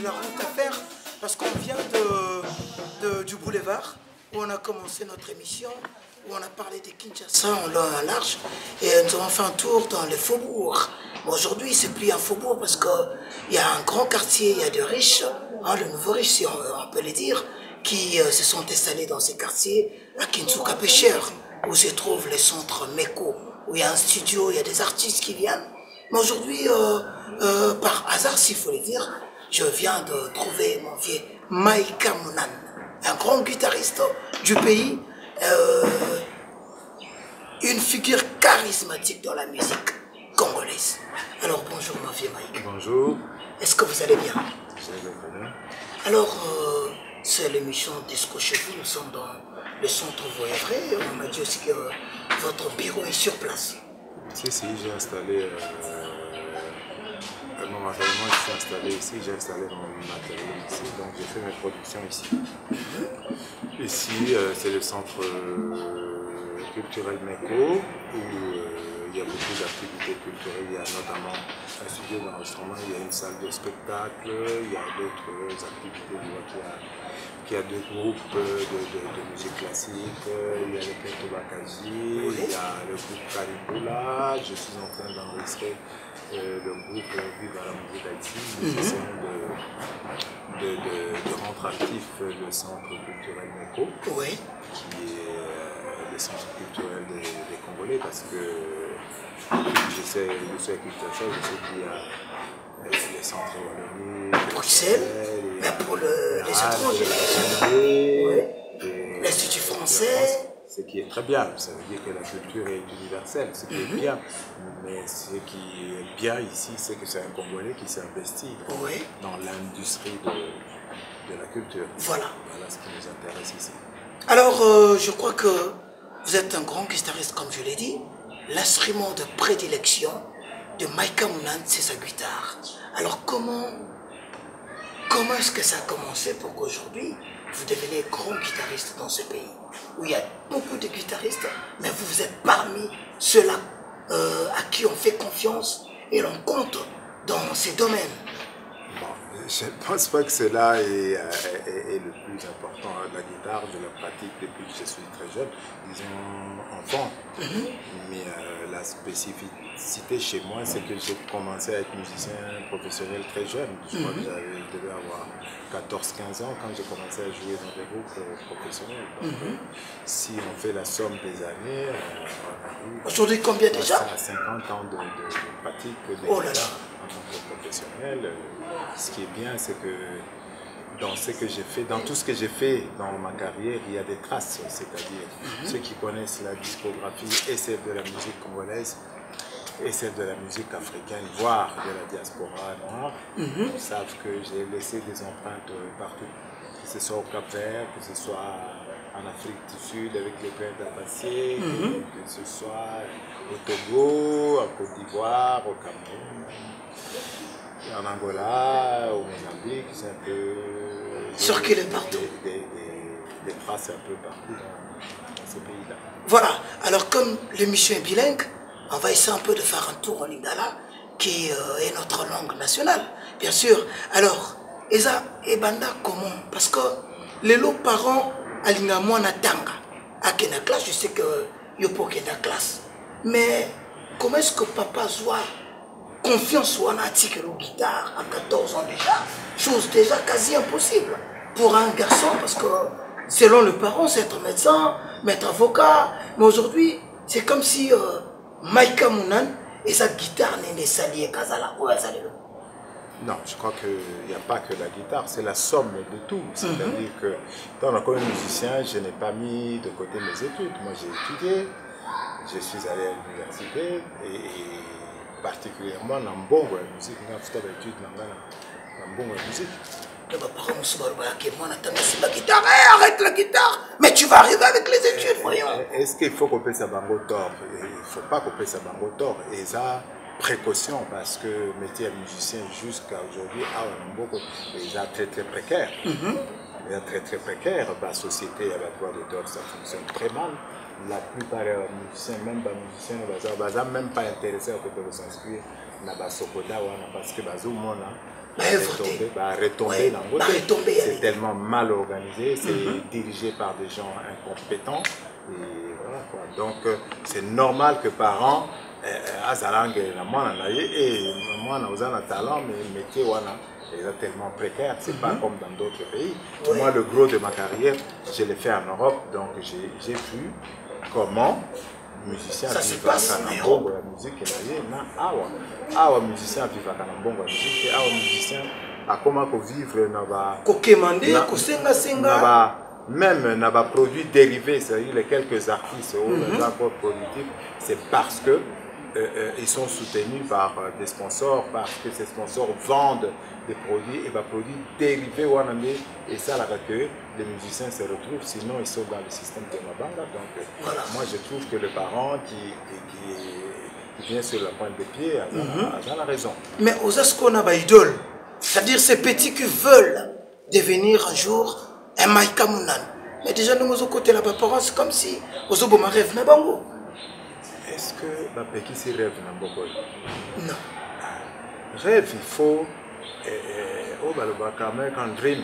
la route à faire parce qu'on vient du boulevard où on a commencé notre émission, où on a parlé de Kinshasa en long et en large, et nous avons fait un tour dans les faubourgs. Aujourd'hui, c'est plus un faubourg parce qu'il y a un grand quartier, il y a des riches, hein, les nouveaux riches, si on peut les dire, qui se sont installés dans ces quartiers, à Kinsuka Pêcheur, où se trouve le centre MECO, où il y a un studio, il y a des artistes qui viennent. Mais aujourd'hui, par hasard, s'il faut le dire, je viens de trouver mon vieux Maïka Mounan, un grand guitariste du pays, une figure charismatique dans la musique congolaise. Alors bonjour mon vieux Maïka. Bonjour. Est-ce que vous allez bien? Je vais bien. Alors, c'est l'émission Disco chez vous, nous sommes dans le centre Voyavré. On m'a dit aussi que votre bureau est sur place. Si, j'ai installé mon matériel, je suis installé ici, j'ai installé mon matériel ici, donc j'ai fait mes productions ici. Ici, c'est le centre culturel MECO, où il y a beaucoup d'activités culturelles. Il y a notamment un studio d'enregistrement, il y a une salle de spectacle, il y a d'autres activités. Il y a deux groupes de musique classique, il y a le Kento Bakaji, il y a le groupe Kalibula. Je suis en train d'enregistrer le groupe Vive à la musique d'Haïti. Nous essayons de rendre actif le centre culturel MECO, qui est le centre culturel des Congolais, parce que je suis à Kinshasa, je sais qu'il y a les centres Wallonie, Bruxelles, mais pour les étrangers, l'Institut français. Ce qui est très bien, ça veut dire que la culture est universelle, ce qui est bien. Mais ce qui est bien ici, c'est que c'est un Congolais qui s'investit dans l'industrie de la culture. Voilà. Voilà ce qui nous intéresse ici. Alors, je crois que vous êtes un grand guitariste, comme je l'ai dit. L'instrument de prédilection de Maïka Mounan, c'est sa guitare. Alors comment est-ce que ça a commencé pour qu'aujourd'hui vous deveniez grand guitariste dans ce pays où il y a beaucoup de guitaristes, mais vous êtes parmi ceux-là à qui on fait confiance et l'on compte dans ces domaines? Bon, je ne pense pas que cela est le plus important. La guitare, je la pratique depuis que je suis très jeune, disons enfant. Mais la spécificité chez moi, c'est que j'ai commencé à être musicien professionnel très jeune. Je crois que je devais avoir 14-15 ans quand j'ai commencé à jouer dans des groupes professionnels. Donc, si on fait la somme des années, aujourd'hui combien déjà? À 50 ans de pratique de oh là là. en tant que professionnel. Ce qui est bien, c'est que dans ce que j'ai fait, dans tout ce que j'ai fait dans ma carrière, il y a des traces, c'est-à-dire ceux qui connaissent la discographie et celle de la musique congolaise et celle de la musique africaine, voire de la diaspora noire, savent que j'ai laissé des empreintes partout, que ce soit au Cap-Vert, que ce soit en Afrique du Sud avec les plaines d'Abassé, que ce soit au Togo, en Côte d'Ivoire, au Cameroun, en Angola, au Mozambique, c'est un peu... circuler partout. Des traces un peu partout dans ces pays-là. Voilà, alors comme l'émission est bilingue, on va essayer un peu de faire un tour en lingala, qui est notre langue nationale, bien sûr. Alors, Eza et Banda comment? Parce que les lots parents à l'Ingamouana Tanga, à Kena classe, je sais que Yopo Kena classe. Mais comment est-ce que papa soit confiance ou en article au guitare à 14 ans déjà? Chose déjà quasi impossible pour un garçon, parce que selon le parent, c'est être médecin, maître avocat. Mais aujourd'hui, c'est comme si Maïka Mounan et sa guitare n'est saliée Kazala. Non, je crois qu'il n'y a pas que la guitare, c'est la somme de tout. C'est-à-dire que, dans comme musicien, je n'ai pas mis de côté mes études. Moi, j'ai étudié, je suis allé à l'université, et particulièrement dans Mbongo, la musique, dans la musique. Arrête la guitare, mais tu vas arriver avec les études, voyons. Est-ce qu'il faut couper sa bango tort? Il ne faut pas couper sa bango tort. Et ça, précaution, parce que le métier de musicien jusqu'à aujourd'hui, est très très précaire. Il est très précaire. La société à la droit d'auteur, ça fonctionne très mal. La plupart des musiciens, même pas musiciens, ne sont même pas intéressés à s'inscrire dans la Sokoda, parce que retomber dans l'autre. C'est tellement mal organisé, c'est dirigé par des gens incompétents. Et voilà quoi. Donc c'est normal que parents azalangue na mwana na ye et mwana oza na talent mais métier wana est tellement précaire, c'est pas comme dans d'autres pays. Moi le gros de ma carrière, je l'ai fait en Europe, donc j'ai vu comment musicien vivre à Kanambongo la musique na awa musicien vivre à Kanambongo la musique et awa musicien a comment vivre na ba kokemande kosenga senga même n'a pas produit dérivés, c'est-à-dire les quelques artistes ou les accords productifs, c'est parce que ils sont soutenus par des sponsors, parce que ces sponsors vendent des produits et des produits dérivés et ça là que les musiciens se retrouvent, sinon ils sont dans le système de Mabanga. Donc moi je trouve que le parent qui vient sur la pointe des pieds a la raison. Mais aux ascons a idole, c'est-à-dire ces petits qui veulent devenir un jour un Maïka Mounan. Mais déjà, nous avons côté la parents, c'est comme si nous avons un rêve. Est-ce que Bapeki si rêve n'a pas? Non. Rêve, il faut. Au American Dream,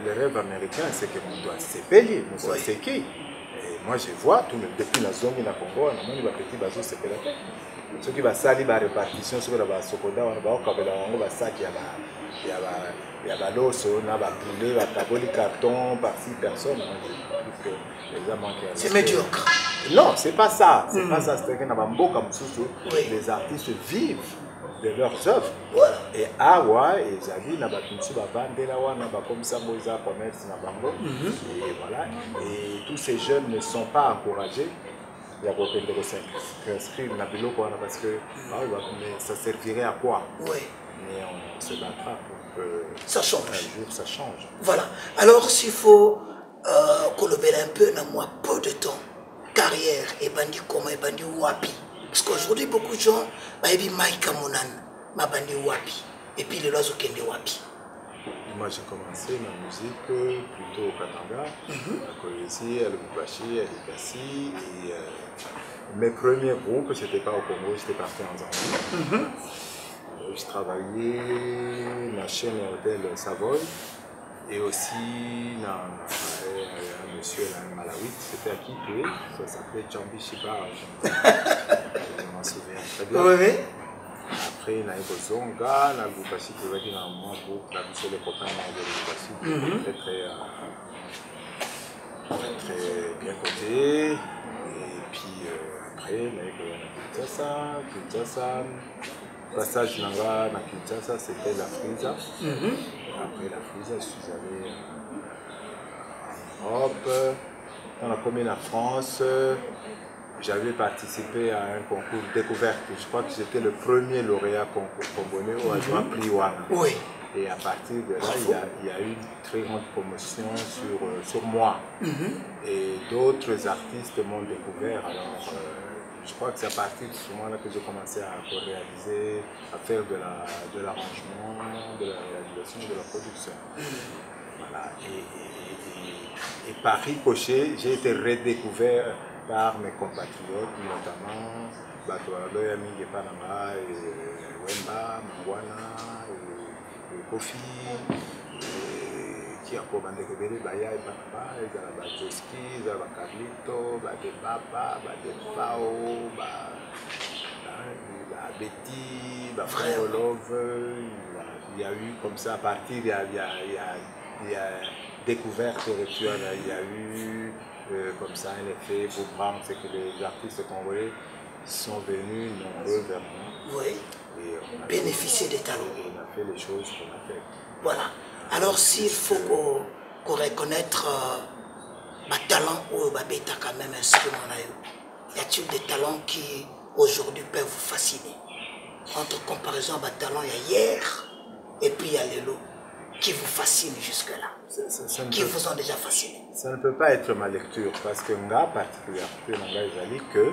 le rêve américain, c'est que nous doit se payer. C'est qui? Moi, je vois, depuis la zone de Congo, on a petit bateau se payer. Ceux qui va salir la répartition sur la Sokoda, on va au sac, il y a l'os, on a brûlé, il y a taboli carton par 6 personnes. C'est médiocre. Non, c'est pas ça. C'est pas ça. C'est que les artistes vivent de leurs œuvres. Et Awa et Zavi, comme ça, commerce, et voilà. Et tous ces jeunes ne sont pas encouragés. Il y a beaucoup de s'inscrire parce que ça servirait à quoi? Mais on se battra pour que ça change. Un jour ça change. Voilà. Alors s'il faut qu'on le un peu dans moi peu de temps, carrière et bandit comment et bandit wapi. Parce qu'aujourd'hui beaucoup de gens baby Maïka Mounan, ma bandit wapi. Et puis les lois au Kende wapi. Moi j'ai commencé ma musique plutôt au Katanga, à Kolesi, à Lubumbashi, à Likasi. Et mes premiers groupes, c'était pas au Congo, j'étais parti en Zambie. Je travaillais dans la chaîne hôtel Savoy et aussi dans un monsieur à Malawi, c'était à Kitwe, ça s'appelait Jambi Shiba. Je m'en souviens très bien. Après, il y a eu Zonga, il y a eu Lubumbashi qui va dire dans mon groupe, il y a eu les copains de Lubumbashi, très bien coté. Et puis après, il y a eu Kinshasa. Passage Nanga na Kinshasa, c'était la Frisa. Après la Frisa, je suis allé en Europe. Dans la commune en France, j'avais participé à un concours découverte. Je crois que j'étais le premier lauréat congolais au Grand Prix Wana. Et à partir de là, il y a eu une très grande promotion sur moi. Et d'autres artistes m'ont découvert. Alors, je crois que c'est à partir de ce moment-là que j'ai commencé à réaliser, à faire de l'arrangement, de la réalisation, de la production. Voilà. Et par ricochet, j'ai été redécouvert par mes compatriotes, notamment Batoaloya Mingepananga, Wemba, Mangwana, Kofi, qui a commandé que Baya et Papa, ils ont la Joski, ils ont la Carlito, des Papa, des Pao, Betty, Frère Love. Il y a eu comme ça, à partir, il y a découverte rituelle, il y a eu comme ça un effet pour prendre, c'est que les artistes congolais sont venus nombreux vers moi. Oui. Et bénéficier des talents. On a fait les choses qu'on a fait. Voilà. Alors s'il faut qu'on reconnaisse ma talent ou ma bêta quand même instrument, y a-t-il des talents qui aujourd'hui peuvent vous fasciner? Entre comparaison à ma talent il y a hier et puis il y a l'élo qui vous fascine jusque-là, qui vous ont déjà fasciné. Ça ne peut pas être ma lecture parce que moi particulièrement que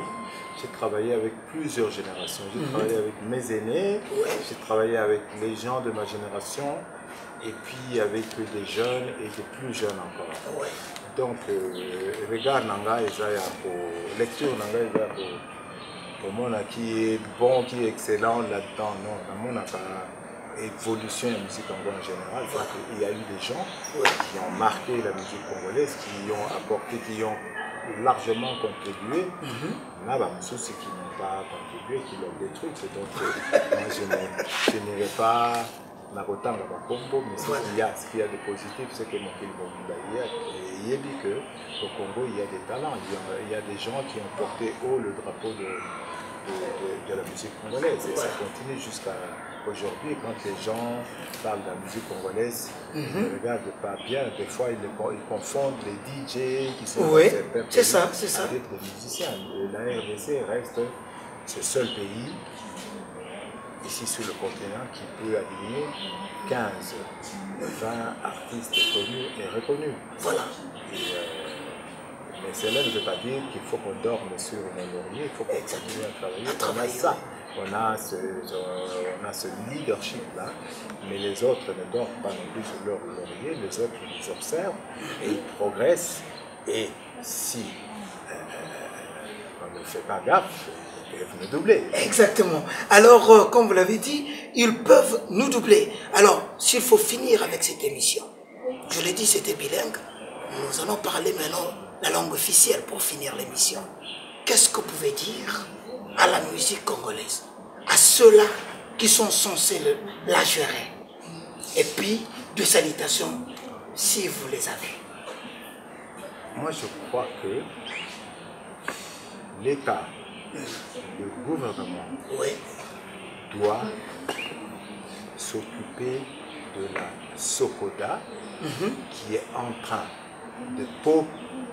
j'ai travaillé avec plusieurs générations. J'ai travaillé avec mes aînés, j'ai travaillé avec les gens de ma génération et puis avec des jeunes et des plus jeunes encore. Donc, regard Nanga et lecture Nanga pour moi qui est bon, qui est excellent là-dedans. Non, évolution de la musique congolaise en général. Donc, il y a eu des gens qui ont marqué la musique congolaise, qui y ont apporté, qui ont largement contribué. Là, ceux qui n'ont pas contribué, qui l'ont détruit. Donc, moi, je n'irai pas dans la Congo, mais ce qu'il y a de positif, c'est que mon fils il y a dit qu'au Congo, il y a des talents. Il y a des gens qui ont porté haut le drapeau de la musique congolaise. Et ça continue jusqu'à aujourd'hui. Quand les gens parlent de la musique congolaise, ils ne regardent pas bien. Des fois, ils confondent les DJ qui sont c'est ça. avec des musiciens. La RDC reste ce seul pays ici sur le continent qui peut aligner 15, 20 artistes connus et reconnus. Voilà. Mais cela ne veut pas dire qu'il faut qu'on dorme sur nos lauriers, il faut qu'on continue à travailler. On a ça, on a ce leadership-là, mais les autres ne dorment pas non plus sur leur laurier, les autres nous observent et ils progressent. Et si on ne fait pas gaffe, ils peuvent nous doubler. Exactement. Alors, comme vous l'avez dit, ils peuvent nous doubler. Alors, s'il faut finir avec cette émission, je l'ai dit, c'était bilingue, nous allons parler maintenant la langue officielle pour finir l'émission. Qu'est-ce que vous pouvez dire à la musique congolaise, à ceux-là qui sont censés la gérer? Et puis, de salutations, si vous les avez. Moi, je crois que l'État, le gouvernement, doit s'occuper de la Sokoda qui est en train de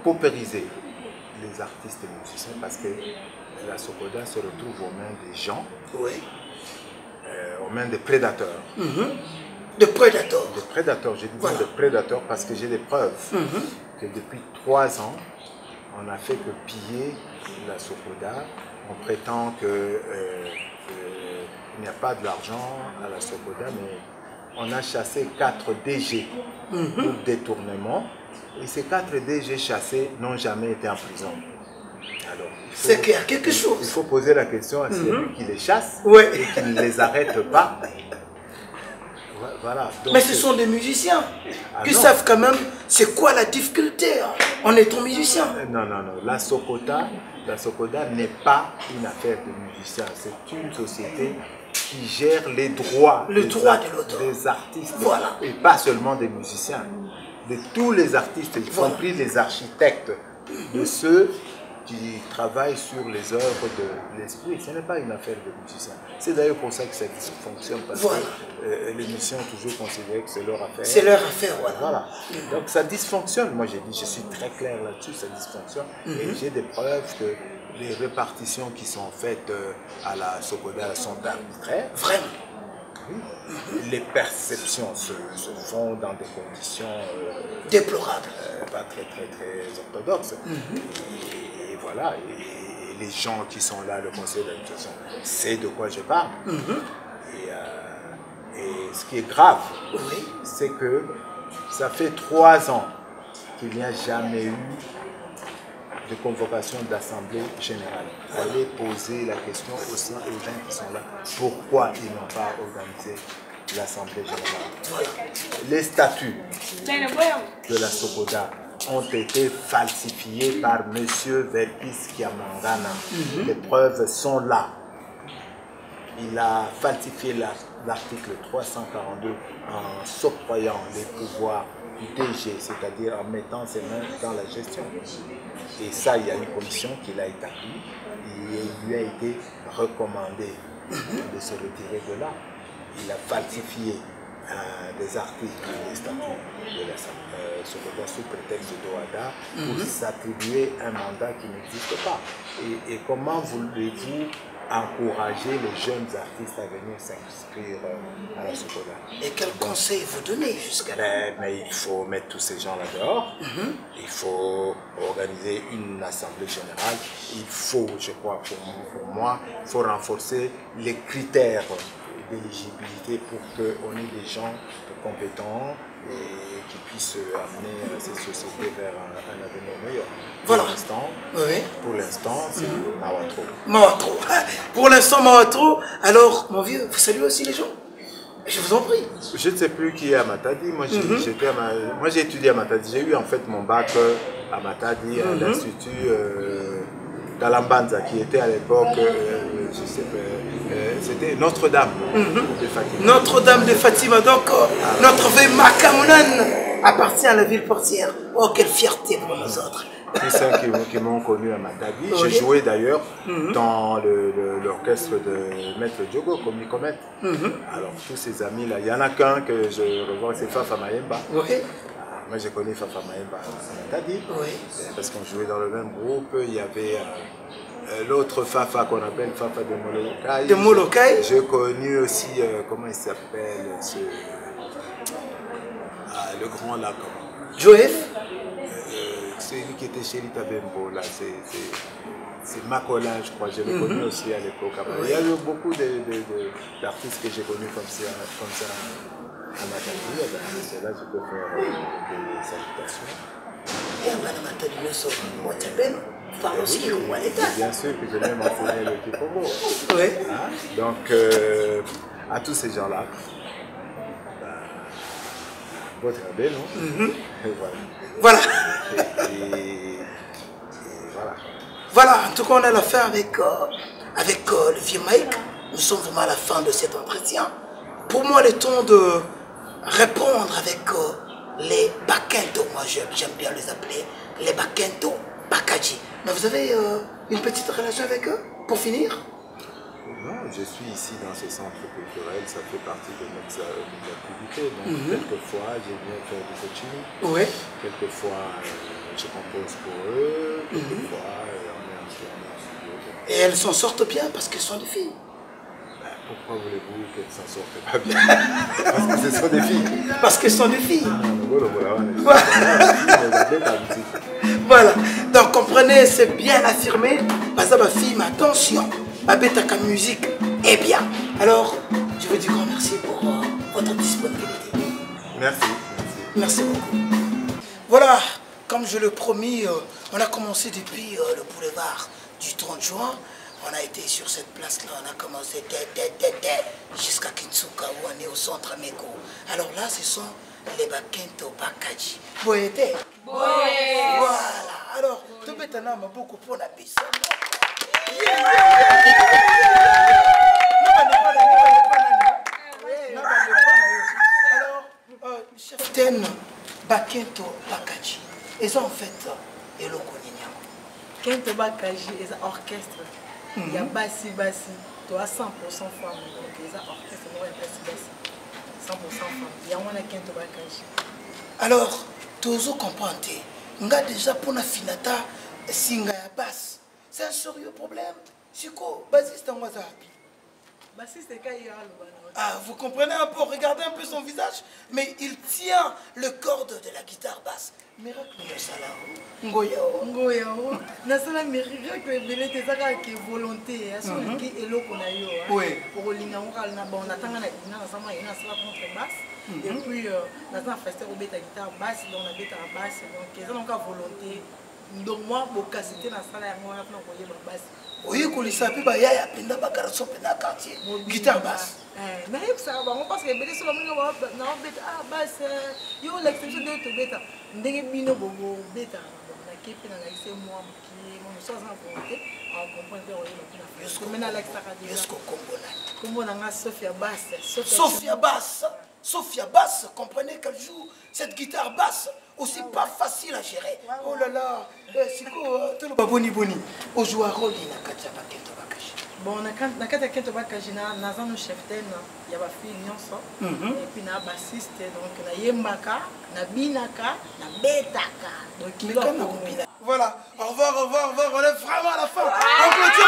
paupériser les artistes et musiciens, parce que la Sokoda se retrouve aux mains des gens, aux mains des prédateurs. De prédateurs. Des prédateurs, je dis de prédateurs parce que j'ai des preuves que depuis 3 ans, on n'a fait que piller la Sokoda. On prétend qu'il n'y a pas de l'argent à la Sokoda, mais on a chassé 4 DG pour détournement. Et ces 4 DG chassés n'ont jamais été en prison. C'est qu'il y a quelque chose. Il faut poser la question à celui qui les chasse et qui ne les arrête pas. Voilà. Donc, mais ce sont des musiciens qui savent quand même c'est quoi la difficulté en étant musicien. Non. La Sokoda n'est pas une affaire de musiciens. C'est une société qui gère les droits, des artistes, et pas seulement des musiciens, de tous les artistes, y compris les architectes, de ceux qui travaillent sur les œuvres de l'esprit. Ce n'est pas une affaire de musiciens. C'est d'ailleurs pour ça que ça fonctionne, parce que les musiciens ont toujours considéré que c'est leur affaire. C'est leur affaire, voilà. Donc ça dysfonctionne. Moi j'ai dit, je suis très clair là-dessus, ça dysfonctionne. Et j'ai des preuves que les répartitions qui sont faites à la Sokoda sont arbitraires. Vraiment. Les perceptions se font dans des conditions déplorables, pas très orthodoxes. Et voilà, et les gens qui sont là, le conseil d'administration, c'est de quoi je parle. Et ce qui est grave, c'est que ça fait 3 ans qu'il n'y a jamais eu de convocation d'assemblée générale. Il fallait poser la question aux gens qui sont là. Pourquoi ils n'ont pas organisé l'assemblée générale? Les statuts de la Sokoda ont été falsifiés par M. Verkis Kiamangana. Les preuves sont là. Il a falsifié l'article 342 en s'octroyant les pouvoirs du DG, c'est-à-dire en mettant ses mains dans la gestion. Et ça, il y a une commission qui l'a établie et il lui a été recommandé de se retirer de là. Il a falsifié des articles des statuts de la Sokoda sous prétexte de Douada pour s'attribuer un mandat qui n'existe pas. Et comment voulez-vous encourager les jeunes artistes à venir s'inscrire à la Sokoda? Et quel conseil vous donnez jusqu'à là? Mais il faut mettre tous ces gens là dehors. Il faut organiser une assemblée générale. Il faut, je crois, pour moi, il faut renforcer les critères d'éligibilité pour qu'on ait des gens compétents et qui puissent amener ces sociétés vers un avenir meilleur. Voilà. Pour l'instant, c'est Mawatro. Mawatro. Pour l'instant, Mawatro. Alors, mon vieux, vous saluez aussi les gens? Je vous en prie. Je ne sais plus qui est à Matadi. Moi, j'ai étudié à Matadi. J'ai eu en fait mon bac à Matadi, à l'Institut d'Alambanza, qui était à l'époque, je sais pas, c'était Notre-Dame de Fatima. Notre-Dame de Fatima, donc notre vieille Makamunan appartient à la ville portière. Oh, quelle fierté pour nous autres. Tous ceux qui m'ont connu à Matadi. J'ai joué d'ailleurs dans l'orchestre de Maître Diogo, comme Nicomet. Alors, tous ces amis-là, il y en a qu'un que je revois, c'est Fafa Mayemba. Oui. Moi, j'ai connu Fafa Mayemba à Matadi. Oui. Parce qu'on jouait dans le même groupe. Il y avait l'autre Fafa qu'on appelle Fafa de Molokai. De Molokai. J'ai connu aussi, comment il s'appelle, le grand là, comment Joëf. C'est lui qui était chez Lita Bembo, là, c'est Macolin, je crois, je l'ai connu aussi à l'époque. Il y a eu beaucoup d'artistes que j'ai connus comme ça à Matadi. C'est là que je peux faire des salutations. Et à Matadi, nous sommes bien sûr que je vais m'enseigner le Kikongo. Oui. Hein? Donc, à tous ces gens-là, votre abbé, non? Voilà. Et voilà. Voilà, en tout cas, on a l'affaire avec le vieux Mike. Nous sommes vraiment à la fin de cet entretien. Pour moi, le temps de répondre avec les Bakento, moi j'aime bien les appeler, les Bakento Bakaji. Mais vous avez une petite relation avec eux, pour finir? Non, je suis ici dans ce centre culturel, ça fait partie de mes activités. Donc, quelquefois, je viens faire du coaching. Oui. Quelquefois, je compose pour eux. Quelquefois, on est en studio. Et elles s'en sortent bien parce qu'elles sont des filles. Pourquoi voulez-vous qu'elles s'en sortent pas bien? Parce que ce sont des filles. Parce qu'elles sont des filles. Voilà. Voilà. Donc, comprenez, c'est bien affirmé. Pas à ma fille, mais attention. Ma bête à musique est bien. Alors, je vous dis grand merci pour votre disponibilité. Merci. Merci beaucoup. Voilà, comme je le promis, on a commencé depuis le boulevard du 30 juin. On a été sur cette place-là, on a commencé jusqu'à Kinsuka, où on est au centre Meko. Alors là, ce sont les Bakento Bakaji. Vous été? Voilà. Alors, tout le monde a beaucoup pour la piste. Alors, chef Ten Bakento Bakaji. Ils ont en fait et le Kento Bakaji, ils ont orchestre. Il y a Bassi, tu as 100% femmes. Donc, ils ont orchestre, il y a Bassi. 100% femmes. Il y a un Kento Bakaji. Alors, tous comprendre. On a déjà pour la finata, singa ya basse. C'est un sérieux problème. C'est quoi? Bassiste en WhatsApp. Bassiste est Kaya. Ah, vous comprenez un peu, regardez un peu son visage, mais il tient le corde de la guitare basse. Miracle Yosala. Ngoyao. Ngoyao. Nasala miracle belé te zaka ke volonté. Aso ki elo kona yo. Oui. Pour linga ngala na bon natanga na ina sama ina sala contre basse. Et puis natanga fester au beta guitare basse donc na beta basse donc eza donc volonté. Donc moi bokasité na sala yango na ko yeba basse. Oui, kolisa pe ba yaya penda ba garçon penda quartier. Guitare basse. Mais ça va, on pense que belé sur le monde na beta basse yo l'exception de te beta. Ndenge bino bobo beta na kepe na laisser moi qui mon chose en volonté on comprend que on est jusqu'au maintenant l'extra jusqu'au Congolais. Comment on a Sophia Basse. Sophia Basse. Sophia Basse, comprenez qu'elle joue cette guitare basse aussi pas facile à gérer. Oh là là, c'est quoi tout le boni boni. Au joueur rôle na katia Bakento Bakaji. Bon, na katia Kento Bakaji na zano chef ten, il y a ba fille nyonso et puis na bassiste donc na yembaka, na binaka, na betaka. Donc il Voilà, au revoir, on est vraiment à la fin. On clôture